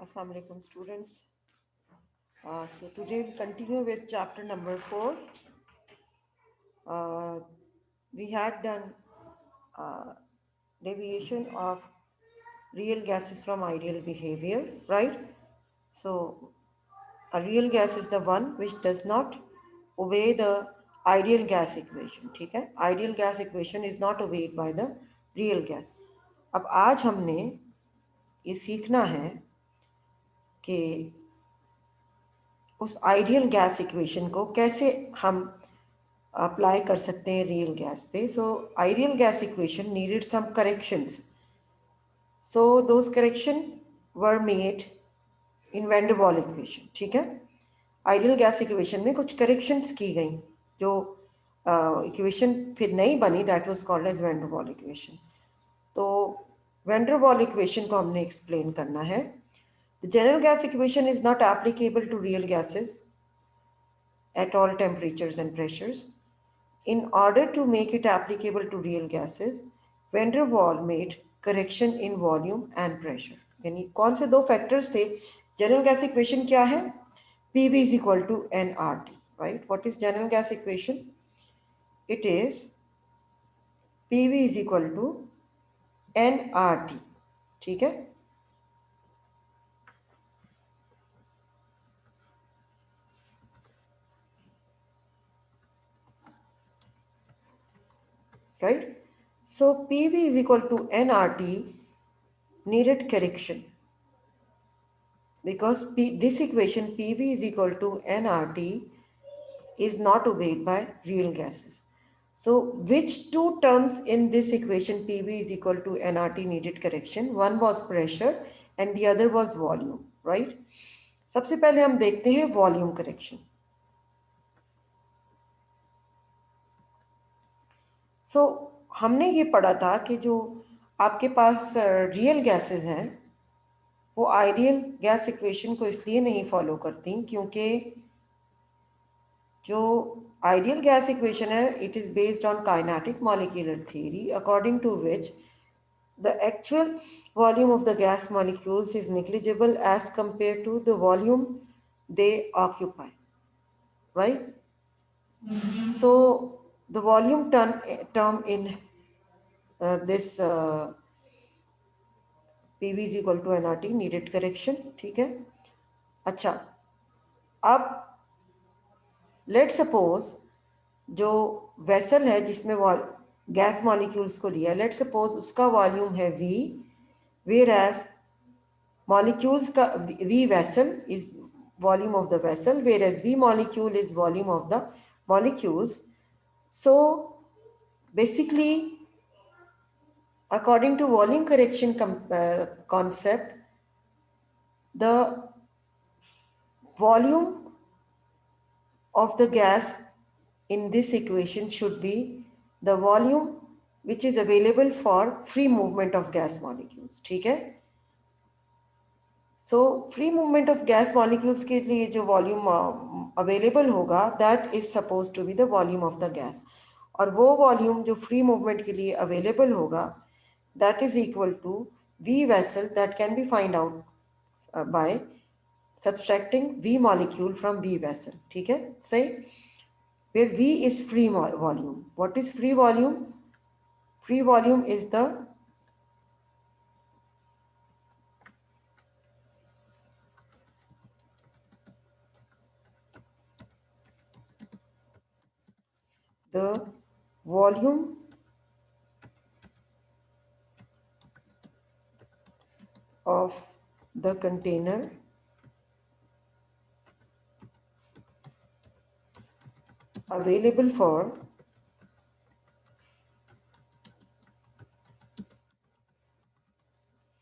Assalamu alaikum students. So today we'll continue with chapter number 4. Uh, we had done uh, deviation of real gases from ideal behavior, right? So a real gas is the one which does not obey the ideal gas equation. ठीक है, ideal gas equation is not obeyed by the real gas. अब आज हमने ये सीखना है कि उस आइडियल गैस इक्वेशन को कैसे हम अप्लाई कर सकते हैं रियल गैस पे. So ideal gas equation needed some corrections. So those correction were made in van der वाल इक्वेशन. ठीक है, आइडियल गैस इक्वेशन में कुछ करेक्शंस की गई जो इक्वेशन फिर नहीं बनी, that was called as van der वाल इक्वेशन. तो वैन डर वाल इक्वेशन को हमने एक्सप्लेन करना है. The general gas equation is not applicable to real gases at all temperatures and pressures. In order to make it applicable to real gases, Van der Waal made correction in volume and pressure. यानी कौन से दो factors थे? General gas equation क्या है? PV is equal to nRT, right? What is general gas equation? It is PV is equal to nRT. ठीक है, right? So PV is equal to nRT needed correction because this equation PV is equal to nRT is not obeyed by real gases. So which two terms in this equation PV is equal to nRT needed correction? One was pressure and the other was volume, right? सबसे पहले हम देखते हैं volume correction. सो हमने ये पढ़ा था कि जो आपके पास रियल गैसेस हैं वो आइडियल गैस इक्वेशन को इसलिए नहीं फॉलो करती क्योंकि जो आइडियल गैस इक्वेशन है it is based on kinetic molecular theory according to which the actual volume of the gas molecules is negligible as compared to the volume they occupy, right? So the volume term in this PV is equal to nRT needed correction. ठीक है, अच्छा अब let suppose जो vessel है जिसमें gas molecules को लिया, let suppose उसका वॉल्यूम है V, वेयर एज मॉलिक्यूल्स का V vessel is volume of the vessel, whereas V molecule is volume of the molecules. So basically according to volume correction concept, the volume of the gas in this equation should be the volume which is available for free movement of gas molecules. ठीक है, so free movement of gas molecules के लिए जो volume available होगा that is supposed to be the volume of the gas, और वो volume जो free movement के लिए available होगा that is equal to V vessel that can be find out by subtracting V molecule from V vessel. ठीक है, सही, where V is free volume. What is free volume? Free volume is the volume of the container available for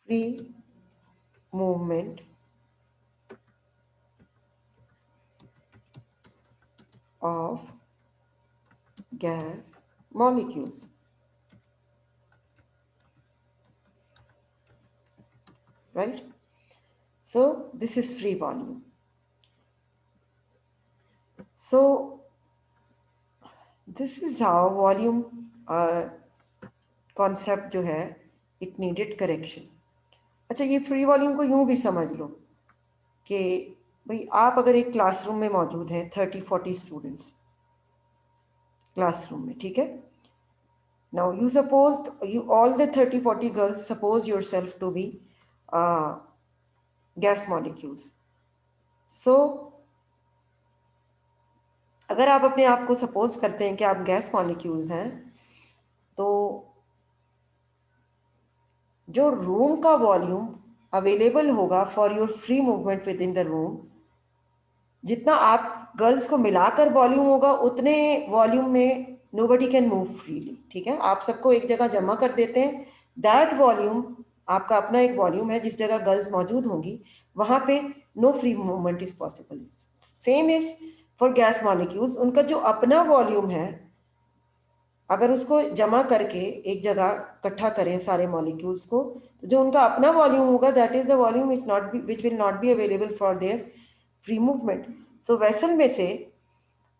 free movement of gas molecules. Right? So this is free volume. So this is how volume concept जो है it needed correction. अच्छा, ये free volume को यूं भी समझ लो कि भाई आप अगर एक क्लासरूम में मौजूद हैं 30-40 स्टूडेंट्स क्लासरूम में, ठीक है। Now you suppose you all the 30-40 girls suppose yourself to be gas molecules. So अगर आप अपने आप को सपोज करते हैं कि आप गैस मॉलिक्यूल्स हैं, तो जो रूम का वॉल्यूम अवेलेबल होगा for your free movement with in the room, जितना आप गर्ल्स को मिलाकर वॉल्यूम होगा उतने वॉल्यूम में नोबडी कैन मूव फ्रीली, ठीक है। आप सबको एक जगह जमा कर देते हैं, दैट वॉल्यूम आपका अपना एक वॉल्यूम है, जिस जगह गर्ल्स मौजूद होंगी वहां पे no free movement is possible. Same is for gas molecules, उनका जो अपना वॉल्यूम है, अगर उसको जमा करके एक जगह इकट्ठा करें सारे मॉलिक्यूल्स को, तो जो उनका अपना वॉल्यूम होगा that is the volume which will not be available for their free movement. So vessel में से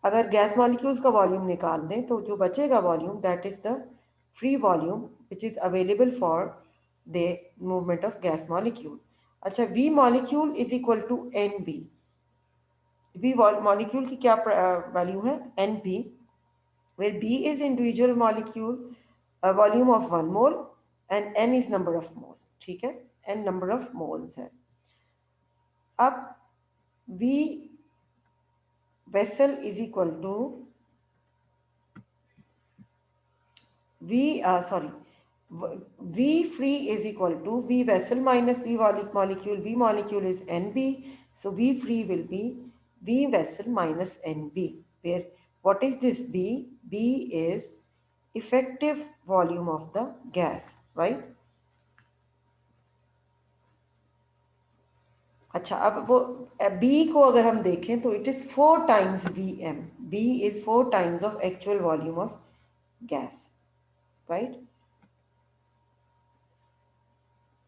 अगर गैस मॉलिक्यूल्स का वॉल्यूम निकाल दें तो जो बचेगा volume that is the free volume which is available for the movement of gas molecule. अच्छा, V molecule is equal to N B. V molecule की क्या वैल्यू है? N B, where B is individual molecule volume of 1 mole and N is number of moles, ठीक है, N number of moles है। अब V vessel is equal to V free is equal to V vessel minus V molecule. V molecule is NB, so V free will be V vessel minus NB, where what is this B? B is effective volume of the gas, right? अच्छा, अब वो B को अगर हम देखें तो it is 4 times VM। B is 4 times of actual volume of gas, right.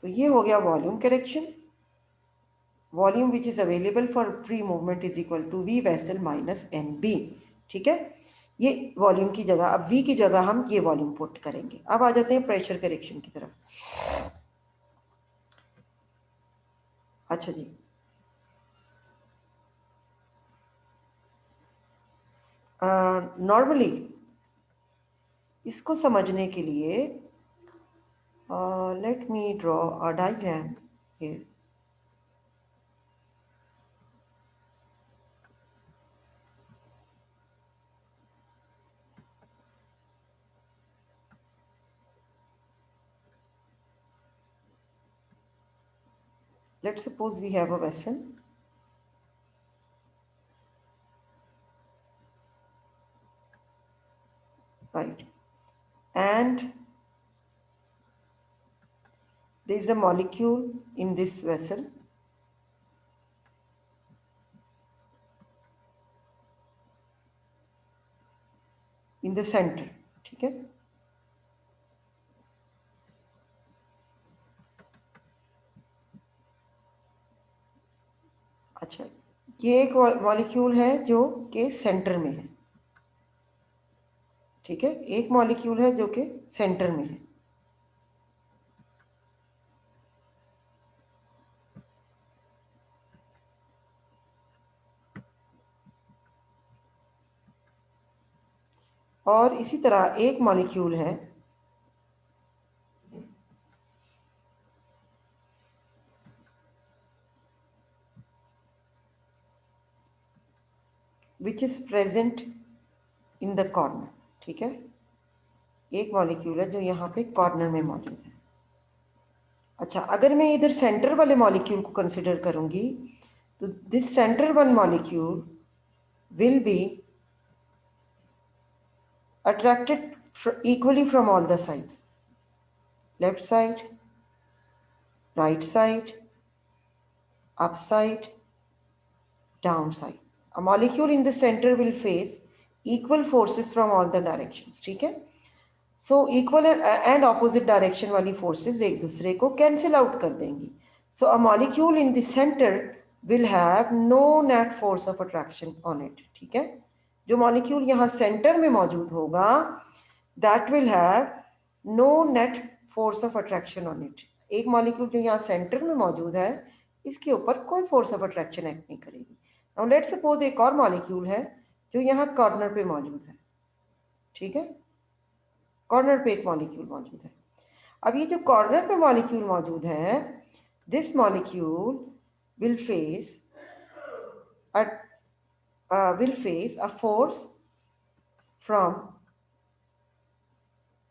तो ये हो गया volume correction. Volume which is available for free movement is equal to V vessel minus NB, ठीक है। ये वॉल्यूम की जगह, अब V की जगह हम ये वॉल्यूम पुट करेंगे। अब आ जाते हैं प्रेशर करेक्शन की तरफ। अच्छा जी, नॉर्मली इसको समझने के लिए let me draw a diagram here. Let's suppose we have a vessel. Right. And there is a molecule in this vessel. In the center, ठीक है। अच्छा, ये एक मॉलिक्यूल है जो के सेंटर में है, ठीक है। एक मॉलिक्यूल है जो कि सेंटर में है। और इसी तरह एक मॉलिक्यूल है which is present in the corner, ठीक है। एक मॉलिक्यूल है जो यहाँ पे कॉर्नर में मौजूद है। अच्छा, अगर मैं इधर सेंटर वाले मॉलिक्यूल को कंसिडर करूंगी तो this centre one molecule will be attracted equally from all the sides, left side, right side, up side, down side. A molecule in the center will face equal forces from all the directions, ठीक है। So equal and opposite direction वाली forces एक दूसरे को cancel out कर देंगी। So a molecule in the center will have no net force of attraction on it, ठीक है। जो मॉलिक्यूल यहाँ सेंटर में मौजूद होगा that will have no net force of attraction on it। एक मॉलिक्यूल जो यहाँ सेंटर में मौजूद है इसके ऊपर कोई फोर्स ऑफ अट्रैक्शन एक्ट नहीं करेगी। नाउ लेट्स सपोज एक और मॉलिक्यूल है जो यहाँ कॉर्नर पे मौजूद है, ठीक है, कॉर्नर पे एक मॉलिक्यूल मौजूद है। अब ये जो कॉर्नर पे मॉलिक्यूल मौजूद है, this molecule will face a force from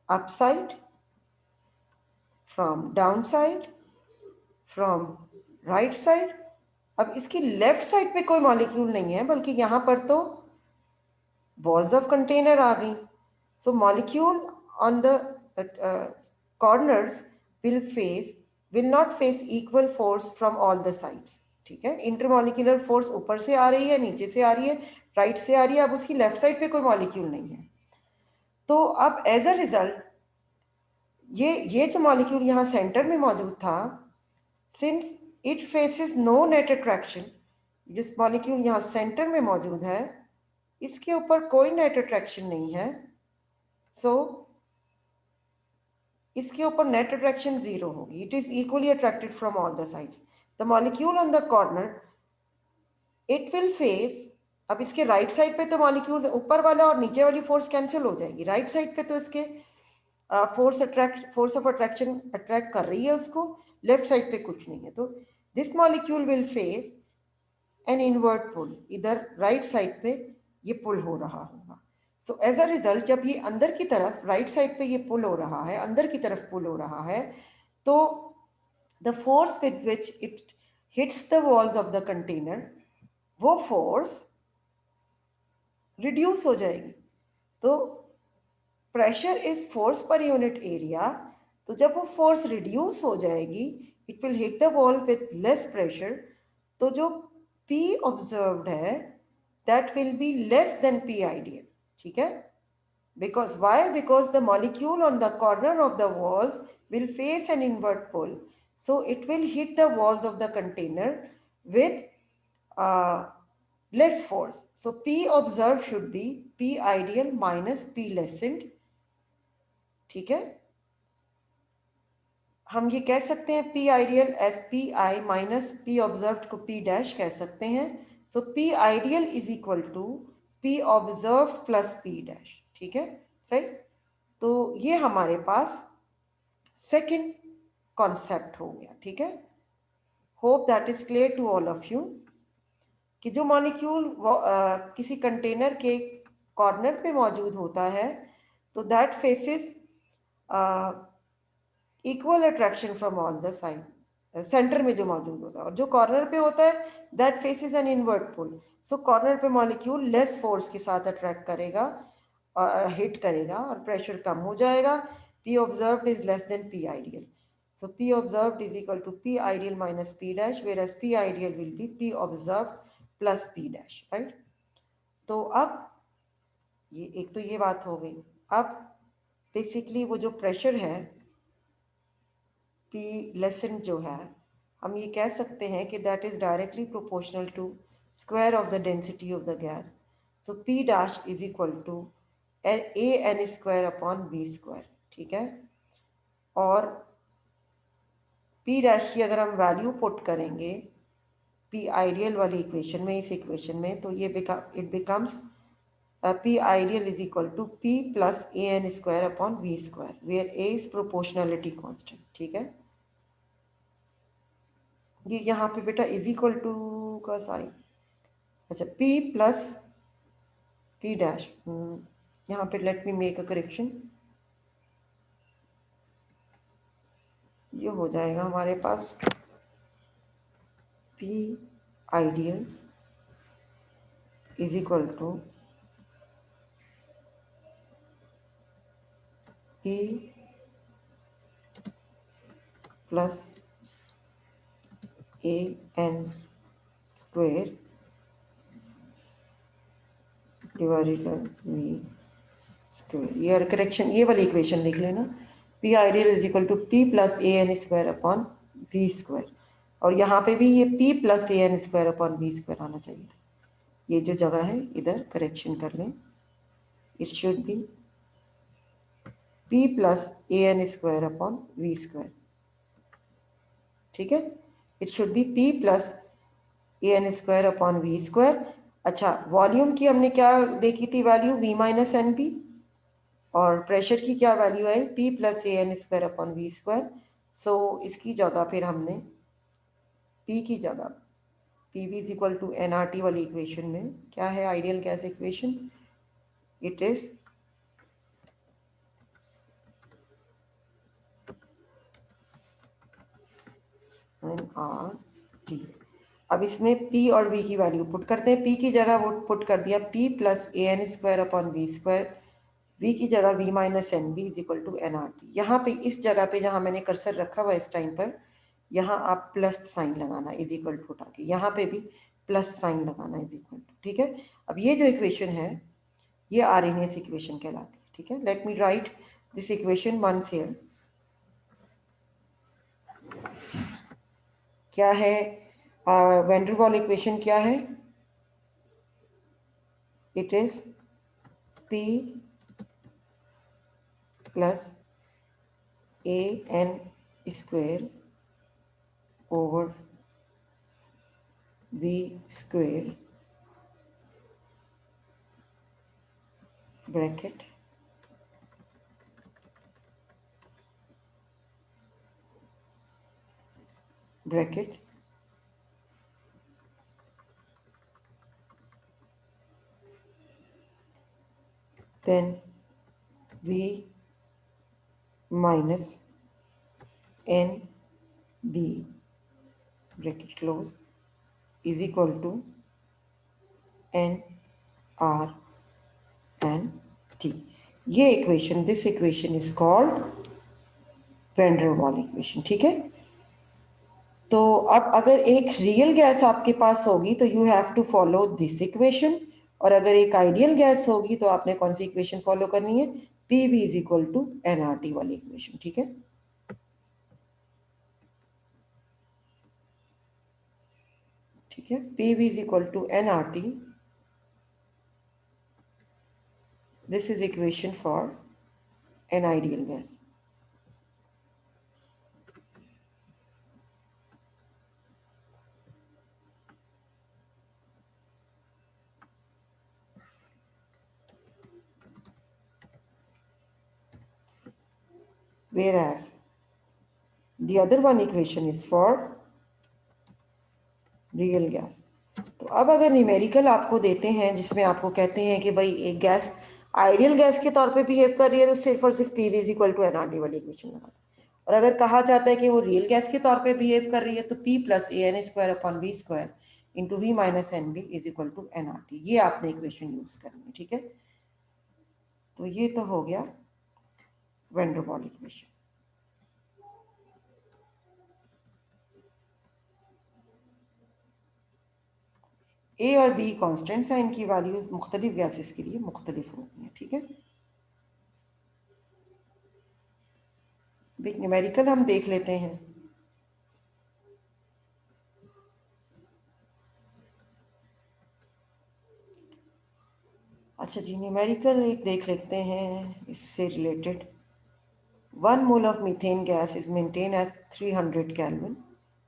upside, from downside, from right side। अब इसकी लेफ्ट साइड पे कोई मॉलिक्यूल नहीं है, बल्कि यहाँ पर तो वॉल्स ऑफ कंटेनर आ गई। So molecule on the corners will not face equal force from all the sides, ठीक है। इंटरमॉलिक्यूलर फोर्स ऊपर से आ रही है, नीचे से आ रही है, राइट से आ रही है। अब उसकी लेफ्ट साइड पे कोई मॉलिक्यूल नहीं है, तो अब एज अ रिजल्ट ये जो मॉलिक्यूल यहाँ सेंटर में मौजूद था, since it faces no net attraction, जिस मॉलिक्यूल यहाँ सेंटर में मौजूद है इसके ऊपर कोई नेट अट्रैक्शन नहीं है, सो इसके ऊपर नेट अट्रैक्शन जीरो होगी। It is equally attracted from all the sides. The molecule on the corner it will face, अब इसके राइट साइड पे तो मॉलिक्यूल्स ऊपर वाला और नीचे वाली फोर्स कैंसिल हो जाएगी। राइट साइड पे तो इसके फोर्स ऑफ अट्रैक्शन अट्रैक्ट कर रही है उसको, लेफ्ट साइड पे कुछ नहीं है। तो this molecule will face an inward pull, इधर राइट साइड पे ये पुल हो रहा होगा। सो एज अ रिजल्ट जब ये अंदर की तरफ राइट साइड पे ये पुल हो रहा है, अंदर की तरफ पुल हो रहा है, तो the force with which it hits the walls of the container, वो फोर्स रिड्यूस हो जाएगी। तो pressure is force per unit area, तो जब वो फोर्स रिड्यूस हो जाएगी it will hit the wall with less pressure, तो जो P ऑब्जर्व्ड है that will be less than P ideal, ठीक है। Because why? Because the molecule on the corner of the walls will face an invert pull, so it will hit the walls of the container with less force. So P observed should be P ideal minus P lessened, ठीक है। हम ये कह सकते हैं P ideal as PI minus P observed को P dash कह सकते हैं। So P ideal is equal to P observed plus P dash, ठीक है, सही। तो ये हमारे पास सेकंड कॉन्सेप्ट हो गया, ठीक है। Hope that is clear to all of you कि जो मॉलिक्यूल किसी कंटेनर के कॉर्नर पे मौजूद होता है तो that faces equal attraction from all the side, centre में जो मौजूद होता है, और जो कॉर्नर पे होता है that faces an inward pull. So corner पे मॉलिक्यूल लेस फोर्स के साथ अट्रैक्ट करेगा और हिट करेगा और प्रेशर कम हो जाएगा। P observed is less than P ideal. So P observed is equal to P ideal minus P dash, whereas P ideal will be P observed plus P dash, right? तो अब ये एक तो ये बात हो गई। अब बेसिकली वो जो प्रेशर है P लेसन जो है, हम ये कह सकते हैं कि that is directly proportional to square of the density of the gas. So P dash is equal to AN square upon B square, ठीक है। और P डैश की अगर हम वैल्यू पुट करेंगे P आइडियल वाली इक्वेशन में, इस इक्वेशन में, तो ये it becomes P ideal is equal to P plus AN square upon V square, where A is proportionality constant, ठीक है। ये यहाँ पे बेटा इज इक्वल टू का साइन, अच्छा P प्लस P डैश, यहाँ पे let me make a correction, ये हो जाएगा हमारे पास P ideal is equal to P plus AN square divided by V square. ये करेक्शन, ये वाली इक्वेशन लिख लेना, P ideal is equal to P plus AN square upon V square, और यहाँ पे भी ये P plus AN square upon V square आना चाहिए। ये जो जगह है इधर करेक्शन कर लें, it should be P plus AN square upon V square, ठीक है। It should be P plus AN square upon V square. अच्छा, वॉल्यूम की हमने क्या देखी थी value, V minus N B, और प्रेशर की क्या वैल्यू है, P plus AN square upon V square. So इसकी जगह फिर हमने P की जगह PV is equal to NRT वाली इक्वेशन में क्या है ideal gas equation, it is NRT। अब इसमें P और V की वैल्यू पुट करते हैं। P की जगह वो पुट कर दिया P plus AN square upon V square, V की जगह V minus N B is equal to NRT। यहाँ पे इस जगह पे जहाँ मैंने कर्सर रखा हुआ इस टाइम पर, यहाँ आप प्लस साइन लगाना इज इक्वल टू उठा के, यहाँ पे भी प्लस साइन लगाना इज इक्वल टू, ठीक है। अब ये जो इक्वेशन है ये आरएनएस इक्वेशन कहलाती है, ठीक है। Let me write this equation once here. क्या है वैन डर वाल इक्वेशन, क्या है, it is P plus AN square over V square bracket bracket then V minus NB bracket close is equal to NR and T। ये equation, this equation is called van der वाल equation, ठीक है। तो अब अगर एक real gas आपके पास होगी तो you have to follow this equation, और अगर एक आइडियल गैस होगी तो आपने कौन सी इक्वेशन फॉलो करनी है, P V is equal to NRT वाली इक्वेशन, ठीक है। ठीक है, P V is equal to NRT, this is equation for an ideal gas। whereas the other one equation is for real gas। तो अब अगर न्यूमेरिकल आपको देते हैं जिसमें आपको कहते हैं कि भाई एक गैस आइडियल गैस के तौर पे बिहेव कर रही है तो सिर्फ और सिर्फ P V is equal to NRT वाली इक्वेशन लगा, और अगर कहा जाता है कि वो रियल गैस के तौर पे बिहेव कर रही है तो P plus AN square upon V square into V minus N B is equal to NRT। ये आपने इक्वेशन यूज करनी है, ठीक है। तो ये तो हो गया वैन डर वाल इक्वेशन। ए और बी कॉन्स्टेंट्स हैं, इनकी वैल्यूज मुख्तलिफ गैसेस के लिए मुख्तलिफ होती हैं, ठीक है। एक न्यूमेरिकल हम देख लेते हैं। अच्छा जी, न्यूमेरिकल एक देख लेते हैं इससे related. 1 mole of methane gas is maintained at 300 Kelvin.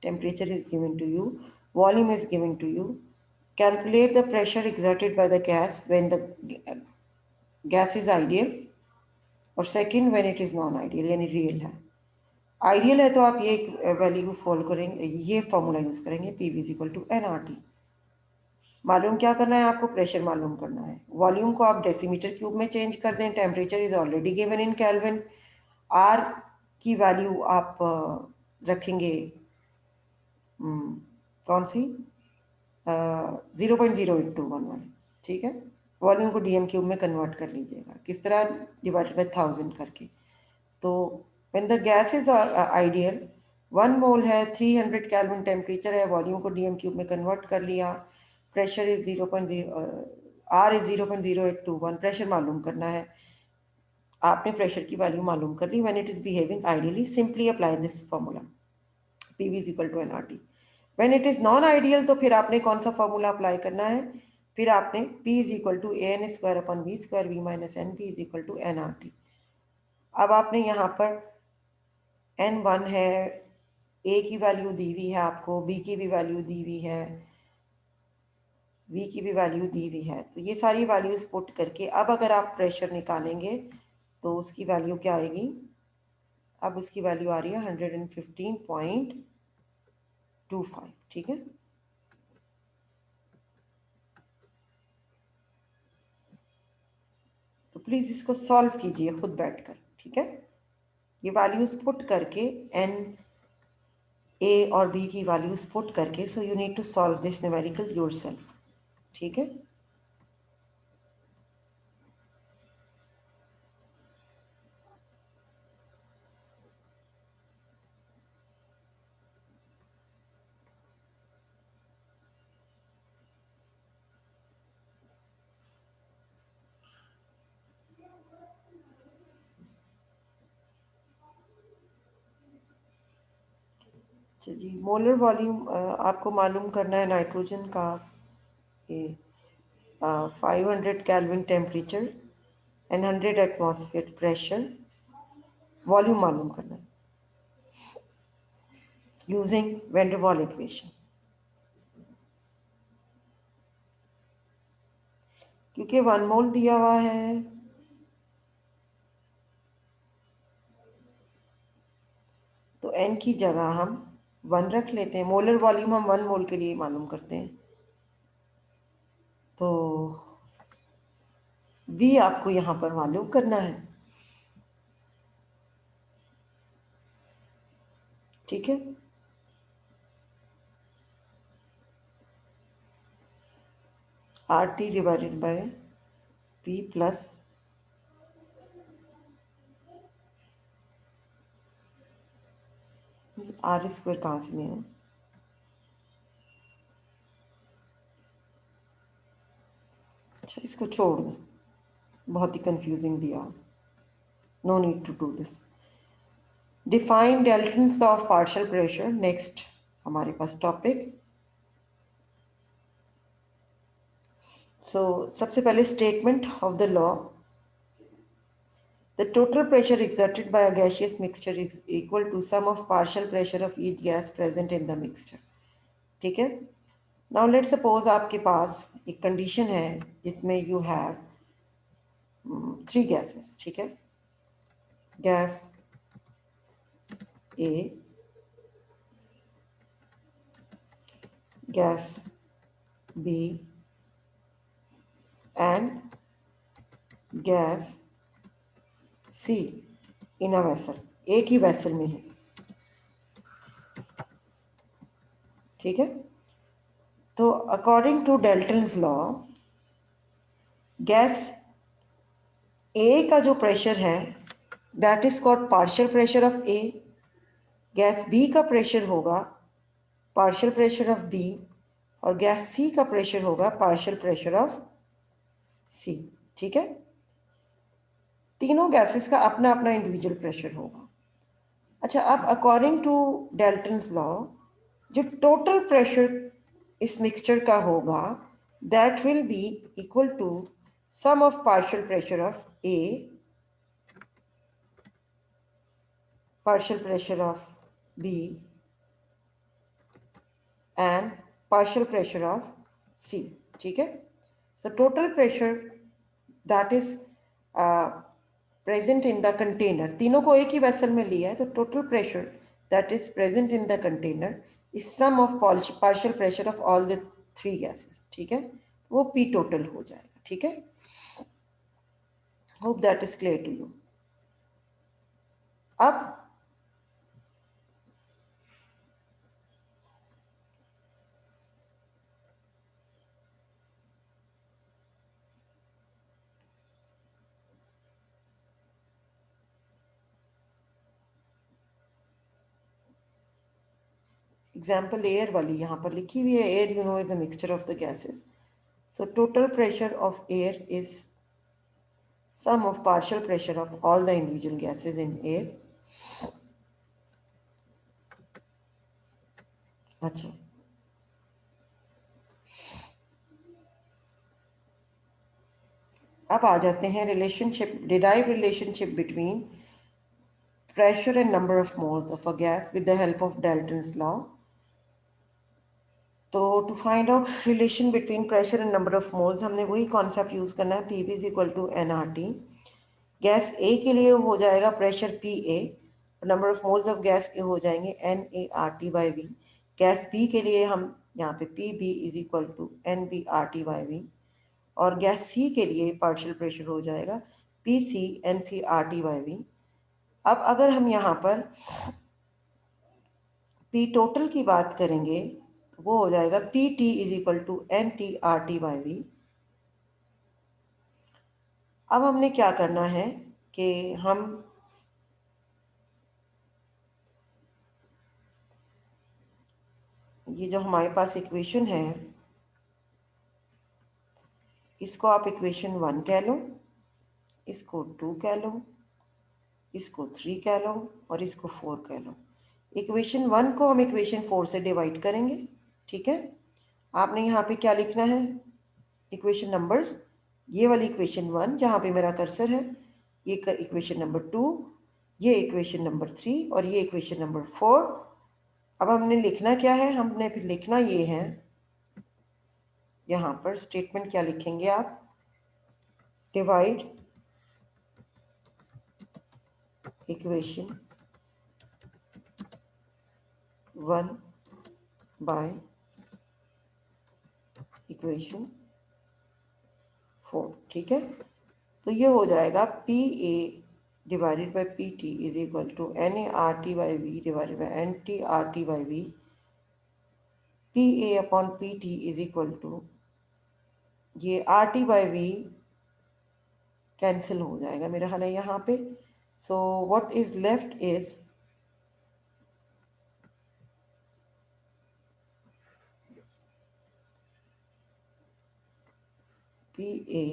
Temperature is given to you. Volume is given to you. Calculate the pressure exerted by the gas when the gas is ideal, और second when it is non ideal यानी real है। Ideal है तो आप ये value follow करेंगे, ये formula use करेंगे, P V is equal to NRT। मालूम क्या करना है आपको, प्रेशर मालूम करना है। वॉल्यूम को आप डेसीमीटर क्यूब में चेंज कर दें, temperature is already given in Kelvin, R की वैल्यू आप रखेंगे कौन सी 0.0821, ठीक है। वॉल्यूम को DM क्यूब में कन्वर्ट कर लीजिएगा, किस तरह, डिवाइडेड बाई 1000 करके। तो when the gas is ideal, 1 mole है, 300 केल्विन टेम्परेचर है, वॉल्यूम को DM क्यूब में कन्वर्ट कर लिया, pressure is 0.0, R is 0.0821, pressure मालूम करना है। आपने प्रेशर की वैल्यू मालूम कर ली। When it is behaving ideally simply apply this formula, P V is equal to NRT। When it is non ideal तो फिर आपने कौन सा फॉर्मूला अप्लाई करना है, फिर आपने P is equal to AN square upon V square V minus N B is equal to NRT। अब आपने यहाँ पर N1 है, ए की वैल्यू दी हुई है आपको, बी की भी वैल्यू दी हुई है, वी की भी वैल्यू दी हुई है। तो ये सारी वैल्यूज पुट करके अब अगर आप प्रेशर निकालेंगे तो उसकी वैल्यू क्या आएगी? अब उसकी वैल्यू आ रही है 115.25। ठीक है, तो प्लीज इसको सॉल्व कीजिए खुद बैठकर। ठीक है, ये वैल्यूज पुट करके एन, ए और बी की वैल्यूज पुट करके, so you need to solve this numerical yourself. ठीक है, जी मोलर वॉल्यूम आपको मालूम करना है नाइट्रोजन का, ये 500 kelvin temperature and 100 atmosphere pressure, volume मालूम करना है यूजिंग वैन डर वाल इक्वेशन। क्योंकि 1 मोल दिया हुआ है, तो एन की जगह हम 1 रख लेते हैं। मोलर वॉल्यूम हम 1 मोल के लिए मालूम करते हैं, तो वी आपको यहाँ पर मालूम करना है। ठीक है, R T divided by P plus R square कहाँ से नहीं है? अच्छा, इसको छोड़ दें, बहुत ही कंफ्यूजिंग दिया, no need to do this. Define Dalton's of partial pressure, next हमारे पास टॉपिक। सो सबसे पहले statement of the law, the total pressure exerted by a gaseous mixture is equal to sum of partial pressure of each gas present in the mixture। ठीक है, now let suppose आपके पास एक condition है जिसमें you have 3 gases. ठीक है, gas A, gas B and gas C in a vessel, एक ही वेसल में है। ठीक है, तो according to Dalton's law, gas A का जो प्रेशर है that is called partial pressure of A, gas B का प्रेशर होगा पार्शियल प्रेशर ऑफ बी, और गैस सी का प्रेशर होगा पार्शियल प्रेशर ऑफ सी। ठीक है, तीनों गैसेस का अपना अपना इंडिविजुअल प्रेशर होगा। अच्छा, अब अकॉर्डिंग टू डेल्टन्स लॉ, जो टोटल प्रेशर इस मिक्सचर का होगा that will be equal to sum of partial pressure of A, partial pressure of B and partial pressure of C। ठीक है, so total pressure that is present in the container, तीनों को एक ही vessel में लिया है, तो total pressure that is present in the container is sum of partial pressure of all the 3 gases। ठीक है, वो P total हो जाएगा। ठीक है, hope that is clear to you। अब एग्जाम्पल एयर वाली यहाँ पर लिखी हुई है, air you know is a mixture of the gases, so total pressure of air is sum of partial pressure of all the individual gases in air। अच्छा, अब आ जाते हैं relationship, derive relationship between pressure and number of moles of a gas with the help of Dalton's law. तो to find out relation between pressure and number of moles हमने वही concept use करना है, P V is equal to N R T. Gas A के लिए हो जाएगा pressure P A, number of moles of gas A हो जाएंगे N A R T by V. Gas B के लिए हम यहाँ पे P B is equal to N B R T by V, और गैस सी के लिए पार्शियल प्रेशर हो जाएगा P C N C R T by V. अब अगर हम यहाँ पर पी टोटल की बात करेंगे तो वो हो जाएगा P T is equal to N T R T by V. अब हमने क्या करना है कि हम ये जो हमारे पास इक्वेशन है इसको आप इक्वेशन 1 कह लो, इसको 2 कह लो, इसको 3 कह लो और इसको 4 कह लो। इक्वेशन 1 को हम इक्वेशन 4 से डिवाइड करेंगे। ठीक है, आपने यहाँ पे क्या लिखना है, इक्वेशन नंबर्स, ये वाली इक्वेशन 1 जहाँ पे मेरा कर्सर है, ये इक्वेशन नंबर 2, ये इक्वेशन नंबर 3 और ये इक्वेशन नंबर 4। अब हमने लिखना क्या है, हमने फिर लिखना ये है, यहाँ पर स्टेटमेंट क्या लिखेंगे आप, डिवाइड इक्वेशन 1 बाय इक्वेशन 4। ठीक है, तो ये हो जाएगा P A divided by P T is equal to N A R T by V divided by N T R T by V. P A upon P T is equal to ये R T by V cancel हो जाएगा मेरा ख्याल है यहाँ पे। So what is left is P A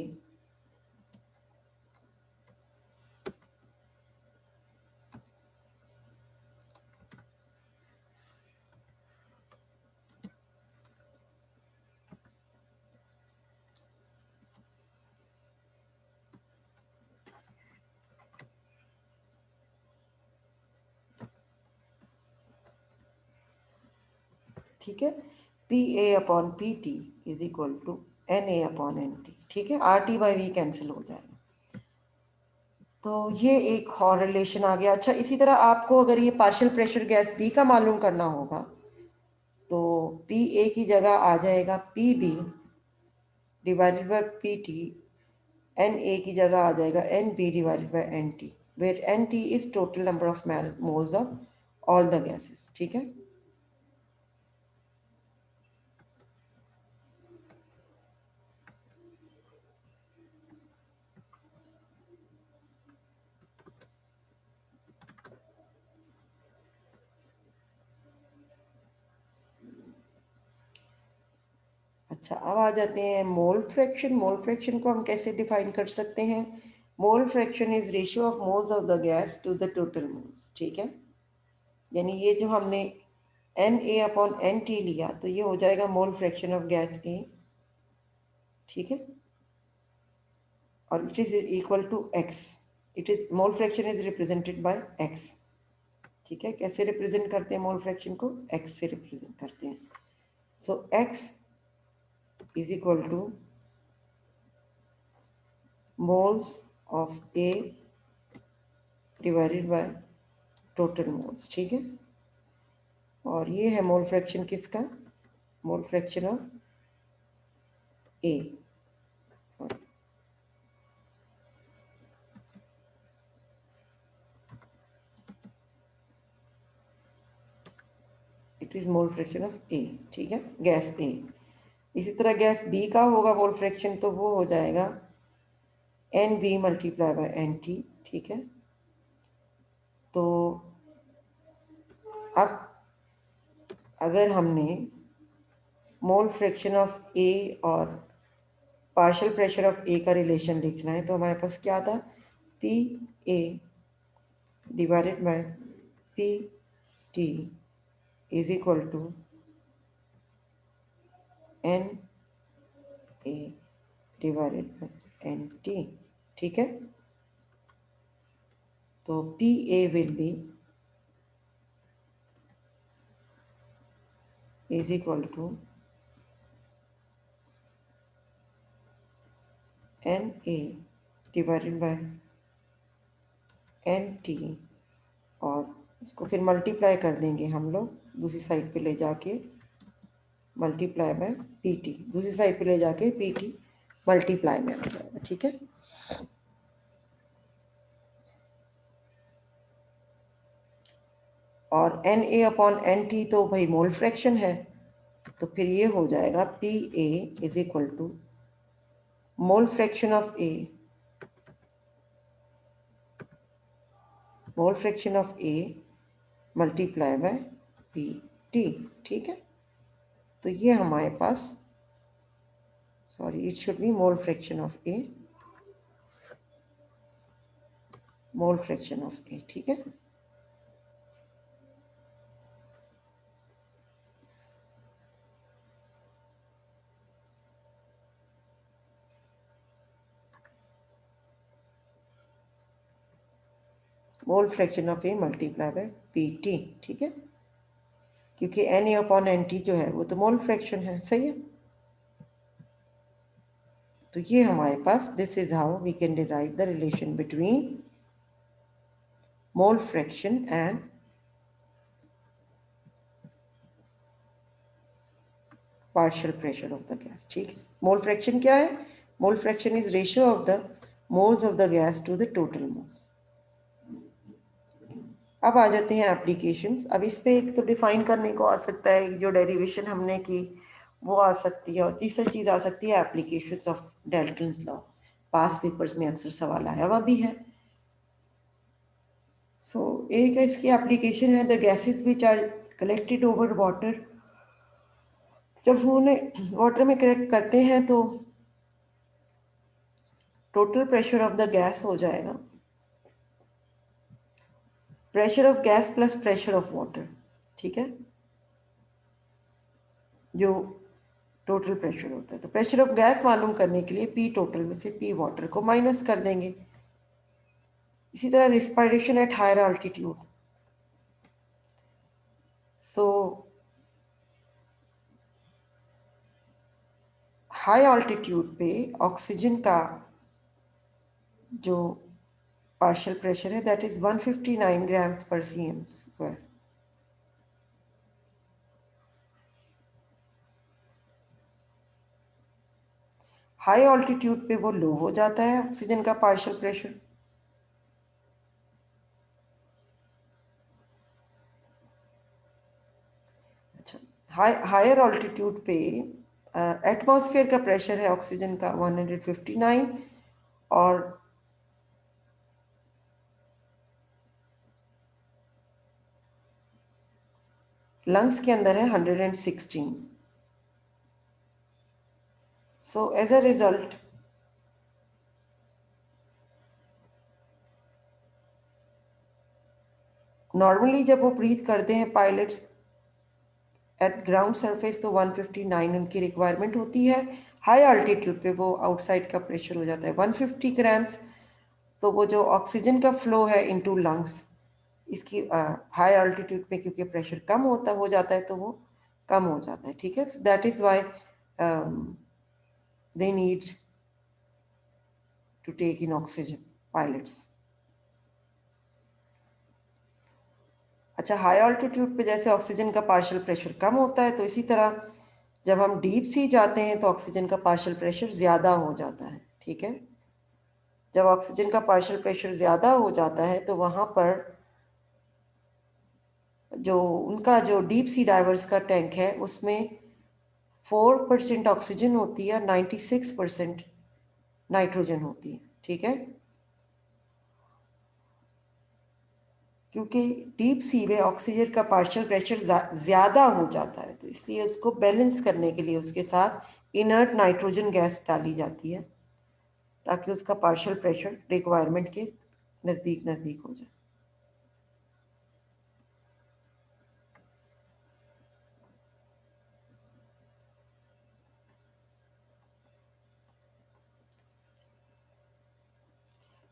ठीक है, P A upon P T is equal to N A upon N T. ठीक है, R T by V cancel हो जाएगा। तो ये एक और रिलेशन आ गया। अच्छा, इसी तरह आपको अगर ये पार्शियल प्रेशर गैस बी का मालूम करना होगा तो पी ए की जगह आ जाएगा P B divided by P T, N A की जगह आ जाएगा N B divided by N T, where N T is total number of moles of all the gases. ठीक है, अच्छा अब आ जाते हैं मोल फ्रैक्शन। मोल फ्रैक्शन को हम कैसे डिफाइन कर सकते हैं, mole fraction is ratio of moles of the gas to the total moles. ठीक है, यानी ये जो हमने N A upon N T लिया तो ये हो जाएगा mole fraction of gas A. ठीक है, और it is equal to X, it is mole fraction is represented by X. ठीक है, कैसे रिप्रेजेंट करते हैं मोल फ्रैक्शन को, एक्स से रिप्रेजेंट करते हैं। So x is equal to moles of A divided by total moles. ठीक है, और ये है मोल फ्रैक्शन किसका, mole fraction of A, sorry, it is mole fraction of A. ठीक है, गैस ए। इसी तरह गैस बी का होगा मोल फ्रैक्शन, तो वो हो जाएगा N B multiply by N T. ठीक है, तो अब अगर हमने मोल फ्रैक्शन ऑफ ए और पार्शियल प्रेशर ऑफ ए का रिलेशन लिखना है तो हमारे पास क्या था, P A divided by P T is equal to N A divided by N T. ठीक है, तो P A will be is equal to N A divided by N T, और इसको फिर मल्टीप्लाई कर देंगे हम लोग दूसरी साइड पे ले जाके, मल्टीप्लाई बाय पी टी, दूसरी साइड पे ले जाके पी टी मल्टीप्लाई में आ जाएगा। ठीक है, और N A upon N T तो भाई मोल फ्रैक्शन है, तो फिर ये हो जाएगा P A is equal to mole fraction of A, mole fraction of A multiply by P T. ठीक है, तो ये हमारे पास, sorry it should be mole fraction of A, mole fraction of A. ठीक है, mole fraction of A multiply by P T. ठीक है, क्योंकि N A upon N T जो है वो तो मोल फ्रैक्शन है। सही है, तो ये हमारे पास, this is how we can derive the relation between mole fraction and partial pressure of the gas. ठीक है, मोल फ्रैक्शन क्या है? Mole fraction is ratio of the moles of the gas to the total moles. अब आ जाते हैं applications. अब इस पे एक तो डिफाइन करने को आ सकता है, जो डेरिवेशन हमने की वो आ सकती है, और तीसरी चीज़ आ सकती है applications of Dalton's law. Pass papers में अक्सर सवाल आया हुआ भी है। सो एक इसकी एप्लीकेशन है, the gases which are collected over water. जब उन्हें वाटर में कलेक्ट करते हैं तो total pressure of the gas हो जाएगा pressure of gas plus pressure of water. ठीक है, जो टोटल प्रेशर होता है, तो प्रेशर ऑफ गैस मालूम करने के लिए पी टोटल में से पी वाटर को माइनस कर देंगे। इसी तरह respiration at higher altitude. So high altitude पे ऑक्सीजन का जो पार्शियल प्रेशर है that is 159 grams per CM square. High altitude पे वो लो हो जाता है ऑक्सीजन का पार्शियल प्रेशर। अच्छा, हायर ऑल्टीट्यूड पे एटमॉस्फेयर का प्रेशर है ऑक्सीजन का 159, और लंग्स के अंदर है 116। So as a result normally जब वो ब्रीथ करते हैं पायलट्स एट ग्राउंड सरफेस तो 159 उनकी रिक्वायरमेंट होती है। हाई अल्टीट्यूड पे वो आउटसाइड का प्रेशर हो जाता है 150 ग्राम्स। तो वो जो ऑक्सीजन का फ्लो है इनटू लंग्स, इसकी हाई अल्टीट्यूड पे क्योंकि प्रेशर कम होता हो जाता है तो वो कम हो जाता है। ठीक है, that is why they need to take in oxygen pilots. अच्छा, हाई ऑल्टीट्यूड पे जैसे ऑक्सीजन का पार्शियल प्रेशर कम होता है, तो इसी तरह जब हम डीप सी जाते हैं तो ऑक्सीजन का पार्शियल प्रेशर ज़्यादा हो जाता है। ठीक है, जब ऑक्सीजन का पार्शियल प्रेशर ज़्यादा हो जाता है तो वहाँ पर जो उनका जो डीप सी डाइवर्स का टैंक है उसमें 4% ऑक्सीजन होती है, 96% नाइट्रोजन होती है। ठीक है, क्योंकि डीप सी में ऑक्सीजन का पार्शियल प्रेशर ज़्यादा हो जाता है, तो इसलिए उसको बैलेंस करने के लिए उसके साथ इनर्ट नाइट्रोजन गैस डाली जाती है ताकि उसका पार्शियल प्रेशर रिक्वायरमेंट के नज़दीक नज़दीक हो जाए।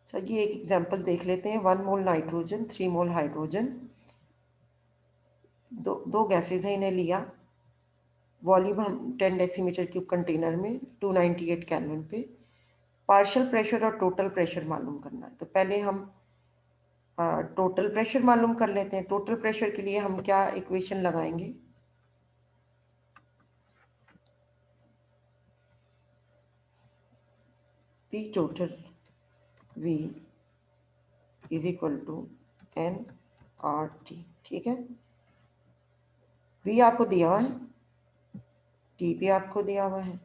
सर ये एक एग्जांपल देख लेते हैं। 1 मोल नाइट्रोजन, 3 मोल हाइड्रोजन, दो गैसेज हैं, इन्हें लिया, वॉल्यूम हम 10 डेसीमीटर क्यूब कंटेनर में 298 केल्विन पे। पार्शियल प्रेशर और टोटल प्रेशर मालूम करना है। तो पहले हम टोटल प्रेशर मालूम कर लेते हैं। टोटल प्रेशर के लिए हम क्या इक्वेशन लगाएंगे? P total V is equal to NRT। ठीक है, V आपको दिया हुआ है, T भी आपको दिया हुआ है।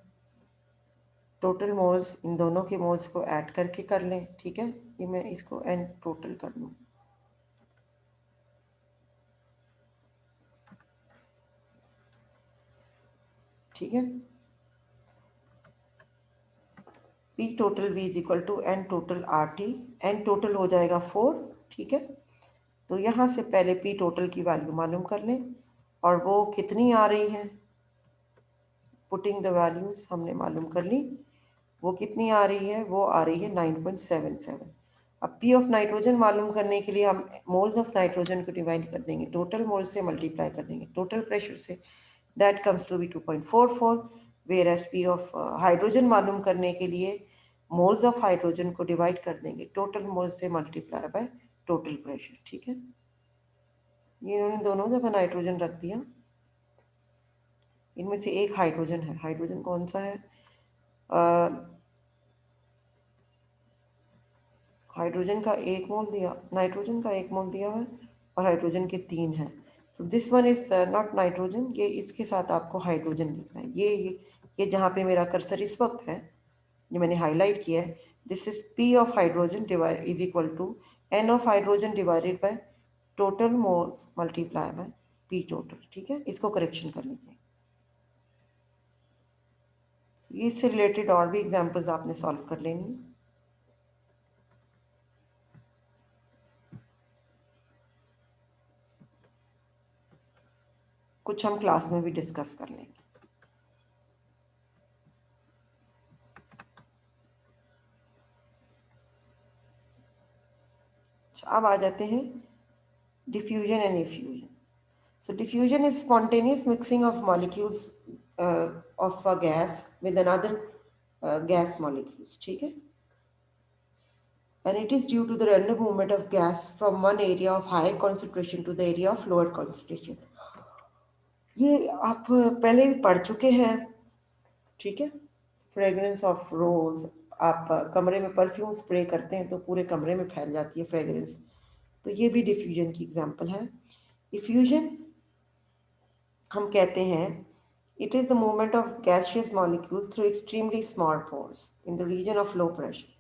टोटल मोल्स, इन दोनों के मोल्स को ऐड करके कर लें। ठीक है, ये मैं इसको N टोटल कर लूँ। ठीक है, P total V is equal to N total RT। N total हो जाएगा 4। ठीक है, तो यहाँ से पहले P टोटल की वैल्यू मालूम कर लें, और वो कितनी आ रही है। पुटिंग द वैल्यूज हमने मालूम कर ली, वो कितनी आ रही है, वो आ रही है 9.77। अब पी ऑफ नाइट्रोजन मालूम करने के लिए हम मोल्स ऑफ नाइट्रोजन को डिवाइड कर देंगे, टोटल मोल्स से मल्टीप्लाई कर देंगे टोटल प्रेशर से, that comes to be 2.44। Whereas P of hydrogen मालूम करने के लिए मोल्स ऑफ हाइड्रोजन को डिवाइड कर देंगे टोटल मोल्स से मल्टीप्लाई बाय टोटल प्रेशर। ठीक है, ये इन्होंने दोनों जगह नाइट्रोजन रख दिया। इनमें से एक हाइड्रोजन है, हाइड्रोजन कौन सा है? हाइड्रोजन का 1 मोल दिया, नाइट्रोजन का 1 मोल दिया है, और हाइड्रोजन के 3 हैं। So this one is not nitrogen, ये इसके साथ आपको हाइड्रोजन लिखना है। ये जहाँ पे मेरा कर्सर इस वक्त है, ये मैंने हाईलाइट किया है, this is P of hydrogen divide is equal to N of hydrogen divided by total moles multiply by P total. ठीक है, इसको करेक्शन कर लीजिए। इससे रिलेटेड और भी एग्जाम्पल्स आपने सॉल्व कर लेनी, कुछ हम क्लास में भी डिस्कस कर लेंगे। अब आ जाते हैं diffusion and effusion. So diffusion is spontaneous mixing of molecules of a gas with another gas molecules. ठीक है, and it is due to the random movement of gas from one area of higher concentration to the area of lower concentration. ये आप पहले भी पढ़ चुके हैं। ठीक है, फ्रेग्रेंस ऑफ रोज, आप कमरे में परफ्यूम स्प्रे करते हैं तो पूरे कमरे में फैल जाती है फ्रेग्रेंस, तो ये भी डिफ्यूजन की एग्जांपल है। इफ्यूजन हम कहते हैं it is the movement of gaseous molecules through extremely small pores in the region of low pressure.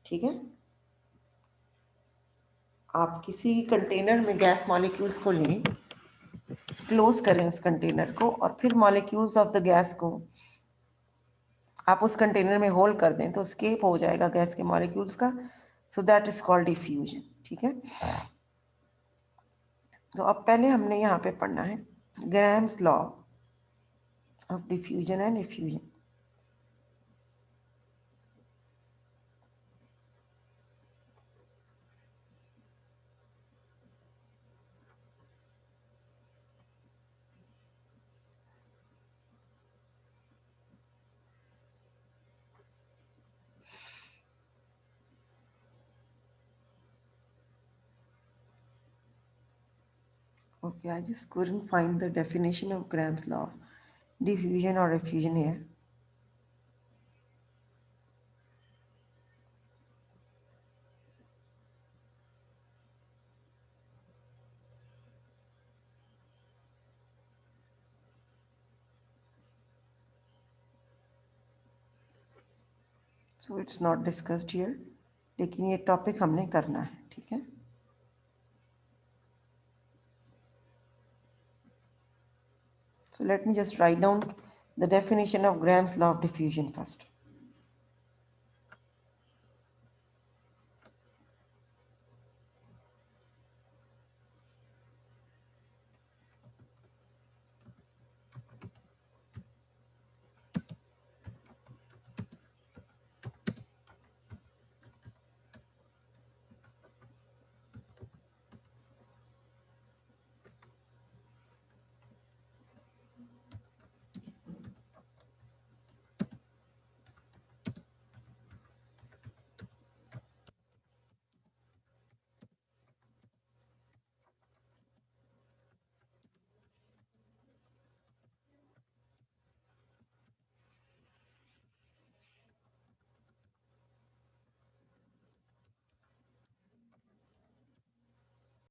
ठीक है, आप किसी कंटेनर में गैस मॉलिक्यूल्स को लें, क्लोज करें उस कंटेनर को, और फिर मॉलिक्यूल्स ऑफ द गैस को आप उस कंटेनर में होल्ड कर दें तो स्केप हो जाएगा गैस के मॉलिक्यूल्स का, so that is called diffusion. ठीक है, तो अब पहले हमने यहाँ पे पढ़ना है grams law of diffusion and effusion. Okay, I just couldn't find the definition of Graham's law of diffusion or effusion here. So it's not discussed here, लेकिन ये टॉपिक हमने करना है। ठीक है, so let me just write down the definition of Graham's law of diffusion first.